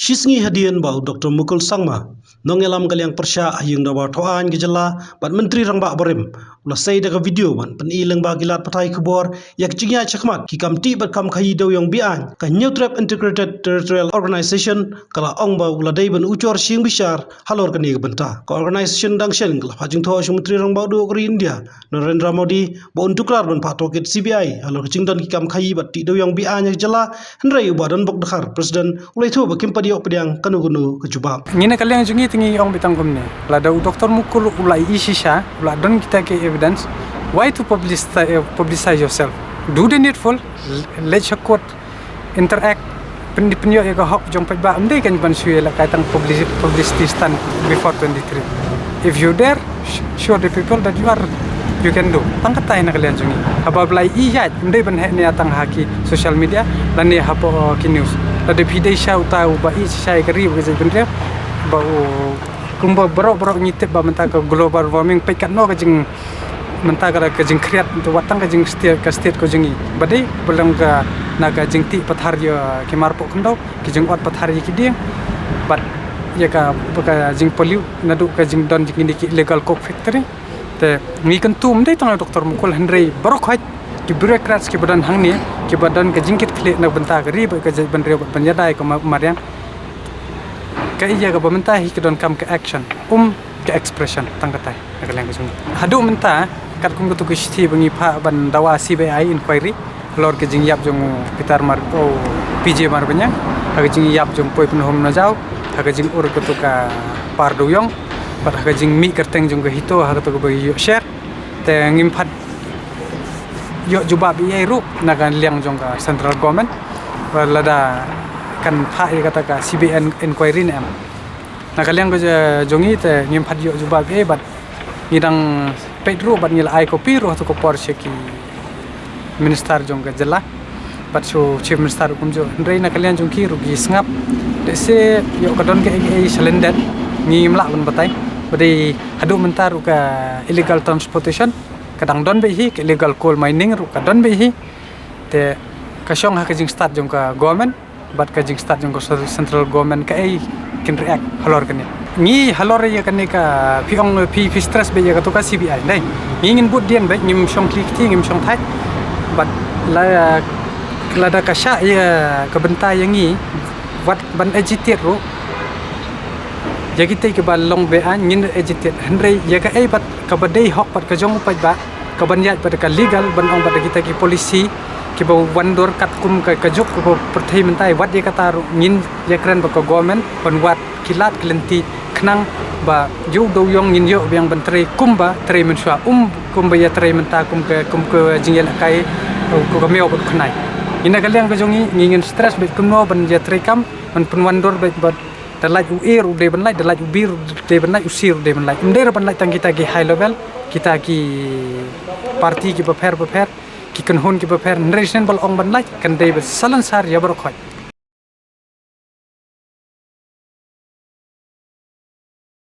Shisngi hadian bau Dr. Mukul Sangma nongelam kaliang persya ayung dawa toan gejala bat menteri rang bak berim ulah say daga video ban penileng ba gilat patai kebor yak jingya chakmat ki kamti bat kam khayi daw yang bian ka New Trap Integrated Territorial Organization kala ong ba ulah dai ban ucor sing bishar halor kani benta ka organization dang shen kala hajing tho shu menteri rang bau do kri India Narendra Modi ba untuklar ban patoket CBI halor jingdan ki kam khayi bat ti daw yang bian yak jala hendrai ubadan bok dakhar presiden ulai tho ba kim padiok pediang kanu kejubab ngine kaliang jungi tingi ong bitang kumne la daw doktor Mukul ulai isisha ula don kita ke evidence why to publicize yourself, do the needful, let your court interact penyo ya hok jong pajba amde kan ban suye la kaitang publicity stand before 23 if you dare show the people that you can do tangkatai na kalian jungi haba blai iya amde ban he ne atang haki social media lan ne hapo ki news la de pidai sha utau ba i sai kari ba jai bendre ba kumba bro ngitip ba menta ka global warming pe kat no ka jing menta ka jing kreat to watang ka jing state ko jingi badai belang ka naga jing ti pathar yo ki marpo kendo ki jing ot pathar ki dia bat ya ka jing poliu nadu ka jing don jing ki illegal coke factory te ngi kan tum dei tong Dr. Mukul hendrei barok haj ki bureaucrats ki badan hang ni ki badan ka jingkit khle na benta ka ri ba ka ban re ban yadai ko mariang ka iya ka bamenta hi ki don kam ka action ka expression tangkatai nakaleng ka hadu menta kat kum tu kisti bangi pha ban dawa CBI inquiry lor ke jing yap jong pitar mar o PJ mar banya ha jing yap jong poi penhom na jaw ha jing ur ka tu ka par doyong pat ha jing mi kerteng jong ka hito ha tu ka bagi share te ngim phat yo jubab ai ru nakan liang jong ka central government lada kan pha kata ka CBN inquiry ne am nakaliang ko jongi te ngim phat yo jubab ai bat ngidang pedro bat ngil ai kopi ro to ko porsche ki minister jong ka jala bat so chief minister kum jo ndrei nakalian jong ki rugi sngap de se yo ka don ke ai cylinder ngim la ban batai badi hadu mentar ka illegal transportation kadang don be hi illegal coal mining ru ka don be hi te ka shong ha ka jing start jong ka government bat ka jing start jong ka central government ka ai kin react halor kan ngi halor ya kan ka piong pi stress be ya ka to ka CBI dai ngin bud dian be ngim shong klik ti ngim shong thai bat la da ka sha ya ka benta yang ngi wat ban agitate ro ya kita ke balong be an ngin agitate hendrei ya ka ai bat ka badai hok pat ka jong pa ba ka ban ya pat ka legal ban ong bat kita ki polisi ki ba wandor kat kum ka juk ko perthai mentai wat ya kata ngin ya kren ba ka government ban wat kilat klenti knang ba ju do yong ngin yo yang ban tre kumba tre mensua kumba ya tre menta kum ke jingel kai ko ka meo bat khnai ina kaliang ka jongi ngin stress bet kumno ban ya tre kam ban penwandor bet bat dalai uir ude ban lai dalai ubir de ban lai usir de ban lai inde ban lai tang kita ki high level kita ki parti ki prepare ki kan hon ki prepare nation bal ong ban lai kan de salan sar ya barok